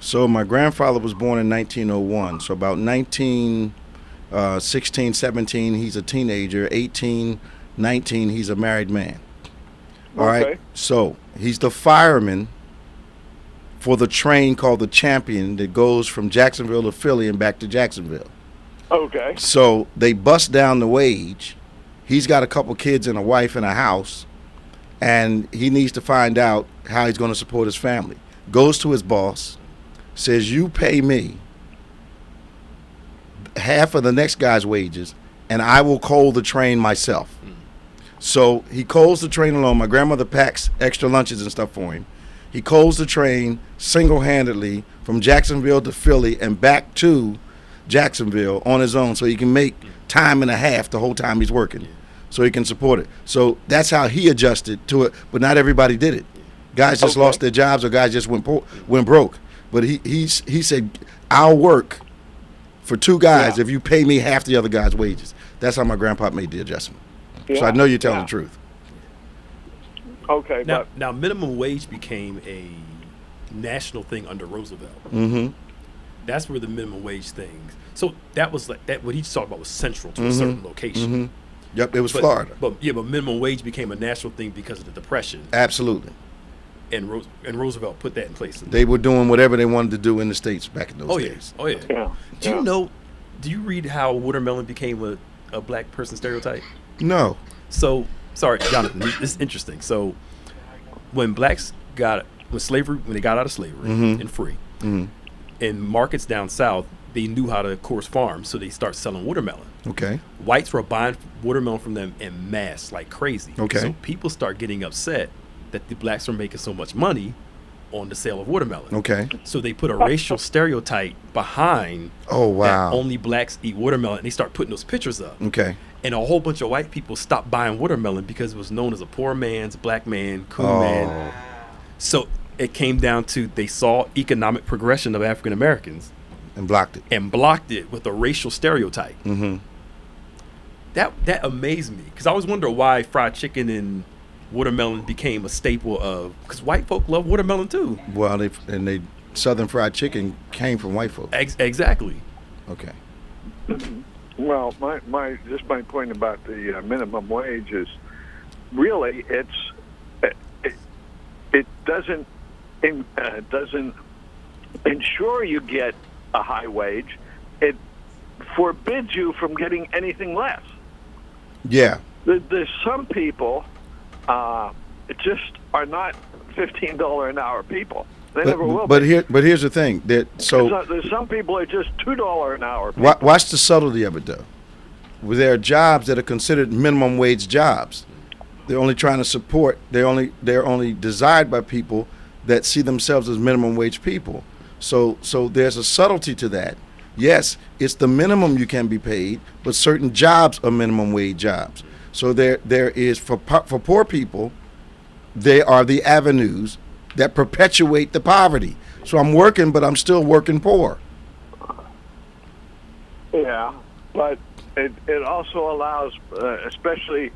So my grandfather was born in 1901. So about 16, 17, he's a teenager. 18, 19, he's a married man. All right. So he's the fireman for the train called the Champion that goes from Jacksonville to Philly and back to Jacksonville. Okay. So they bust down the wage. He's got a couple kids and a wife and a house, and he needs to find out how he's going to support his family. Goes to his boss, says, you pay me half of the next guy's wages, and I will coal the train myself. So he coals the train alone. My grandmother packs extra lunches and stuff for him. He coals the train single-handedly from Jacksonville to Philly and back to Jacksonville on his own, so he can make time and a half the whole time he's working, so he can support it. So that's how he adjusted to it, but not everybody did it. Guys just lost their jobs, or guys just went broke. But he said, I'll work for two guys if you pay me half the other guy's wages. That's how my grandpa made the adjustment. Yeah. So I know you're telling the truth. Okay. Now minimum wage became a national thing under Roosevelt. Mm-hmm. That's where the minimum wage things. So that was like that. What he talked about was central to a certain location. Mm-hmm. Yep, it was Florida. But minimum wage became a national thing because of the Depression. Absolutely. And Roosevelt put that in place. They were doing whatever they wanted to do in the States back in those days. Oh yeah. Do you read how watermelon became a black person stereotype? No. So sorry, Jonathan. This is interesting. So when blacks when they got out of slavery and free, in markets down south, they knew how to, of course, farm, so they start selling watermelon. Okay. Whites were buying watermelon from them en masse like crazy. Okay. So people start getting upset that the blacks are making so much money on the sale of watermelon. Okay. So they put a racial stereotype behind that only blacks eat watermelon, and they start putting those pictures up. Okay. And a whole bunch of white people stopped buying watermelon because it was known as a poor man's black man, cool man. So it came down to they saw economic progression of African Americans and blocked it with a racial stereotype. Mm-hmm. That amazed me, because I always wonder why fried chicken and watermelon became a staple of, because white folk love watermelon too. Well, Southern fried chicken came from white folk. Exactly. Okay. Well, my point about the minimum wage is really it doesn't ensure you get a high wage, it forbids you from getting anything less. Yeah. There's some people just are not $15 an hour people. They never will But be. here's the thing. There's some people are just $2 an hour people. Watch the subtlety of it, though. There are jobs that are considered minimum wage jobs. They're only trying to support. They're only desired by people that see themselves as minimum wage people. So there's a subtlety to that. Yes, it's the minimum you can be paid, but certain jobs are minimum wage jobs. So there is for poor people, they are the avenues that perpetuate the poverty. So I'm working, but I'm still working poor. Yeah, but it also allows, especially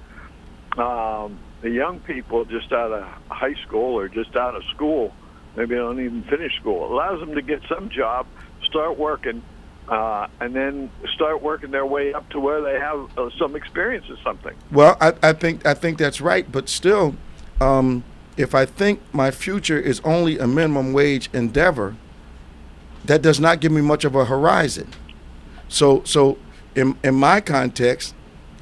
the young people just out of high school or just out of school, maybe they don't even finish school. It allows them to get some job, start working, and then start working their way up to where they have some experience or something. Well, I think that's right, but still, if I think my future is only a minimum wage endeavor, that does not give me much of a horizon. So in my context,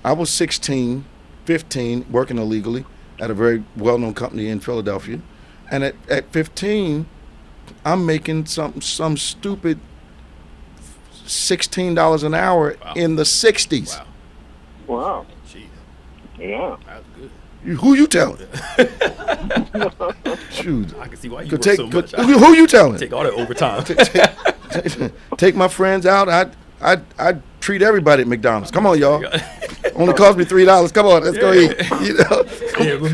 I was 16, 15, working illegally at a very well-known company in Philadelphia, and at 15, I'm making some stupid $16 an hour in the 60s. Wow. Jeez. Yeah. That's good. Who you telling? Shoot. I can see why you work so much. Who you telling? Take all that overtime. Take my friends out. I treat everybody at McDonald's. Come on, y'all. Only cost me $3. Come on, let's go eat. You know,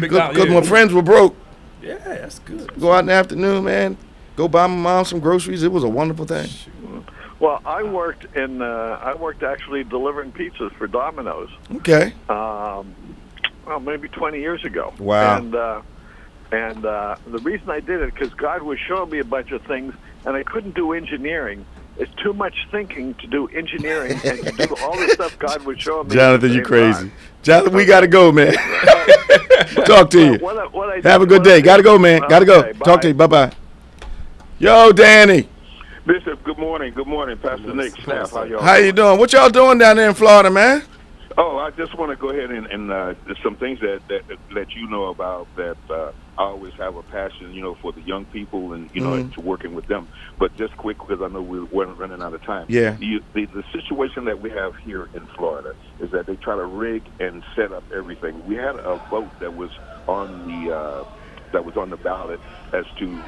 because my friends were broke. Yeah, that's good. Go out in the afternoon, man. Go buy my mom some groceries. It was a wonderful thing. Well, I worked actually delivering pizzas for Domino's. Okay. Well, maybe 20 years ago. Wow. And the reason I did it because God was showing me a bunch of things, and I couldn't do engineering. It's too much thinking to do engineering and to do all the stuff God was showing me. Jonathan, you crazy. Jonathan, we got to go, man. Talk to you. Have a good day. Got to go, man. Got to go. Okay, talk to you. Bye-bye. Yo, Danny. Bishop, good morning. Good morning, Pastor Nick, staff. How y'all? How you doing? What y'all doing down there in Florida, man? Oh, I just want to go ahead and there's some things that you know about that I always have a passion, for the young people and, to working with them. But just quick, because I know we're running out of time. Yeah. The situation that we have here in Florida is that they try to rig and set up everything. We had a vote that was on the ballot as to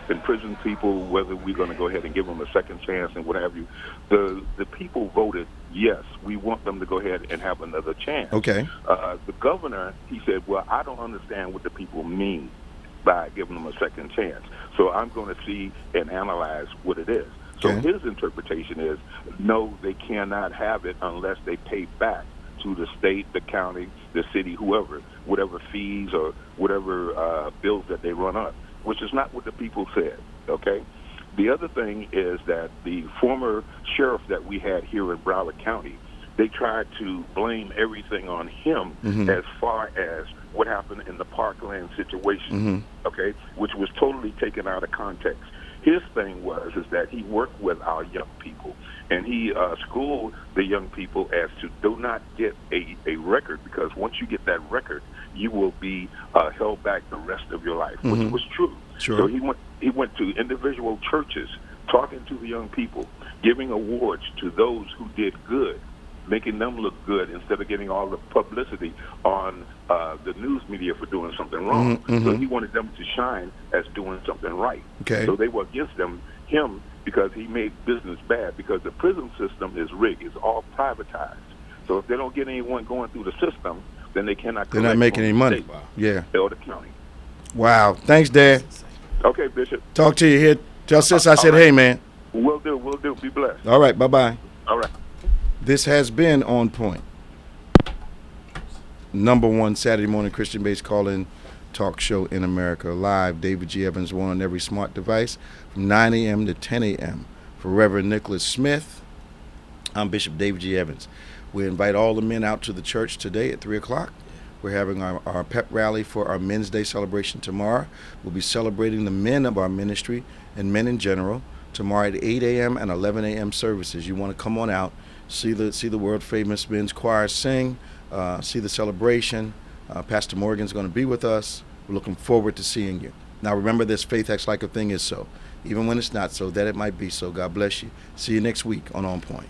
imprison people, whether we're going to go ahead and give them a second chance and what have you. The people voted yes, we want them to go ahead and have another chance. Okay. The governor, he said, well, I don't understand what the people mean by giving them a second chance. So I'm going to see and analyze what it is. So Okay. his interpretation is, no, they cannot have it unless they pay back to the state, the county, the city, whoever, whatever fees or whatever bills that they run up, which is not what the people said, okay? The other thing is that the former sheriff that we had here in Broward County, they tried to blame everything on him as far as what happened in the Parkland situation, okay, which was totally taken out of context. His thing is that he worked with our young people, and he schooled the young people as to do not get a record, because once you get that record, you will be held back the rest of your life, which was true. Sure. So he went to individual churches, talking to the young people, giving awards to those who did good, making them look good instead of getting all the publicity on the news media for doing something wrong. So he wanted them to shine as doing something right. Okay. So they were against him because he made business bad, because the prison system is rigged. It's all privatized. So if they don't get anyone going through the system, then they cannot They're not collect making from any the money. state Yeah. or the county. Wow. Thanks, Dad. Okay, Bishop. Talk to you here. Tell sis I said, all right. hey, man. Will do. Be blessed. All right. Bye-bye. All right. This has been On Point. #1 Saturday morning Christian-based call-in talk show in America. Live, David G. Evans, one on every smart device from 9 a.m. to 10 a.m. For Reverend Nicholas Smith, I'm Bishop David G. Evans. We invite all the men out to the church today at 3 o'clock. We're having our pep rally for our Men's Day celebration tomorrow. We'll be celebrating the men of our ministry and men in general tomorrow at 8 a.m. and 11 a.m. services. You want to come on out, see the world famous men's choir sing, see the celebration. Pastor Morgan's going to be with us. We're looking forward to seeing you. Now remember this, faith acts like a thing is so, even when it's not so, that it might be so. God bless you. See you next week on On Point.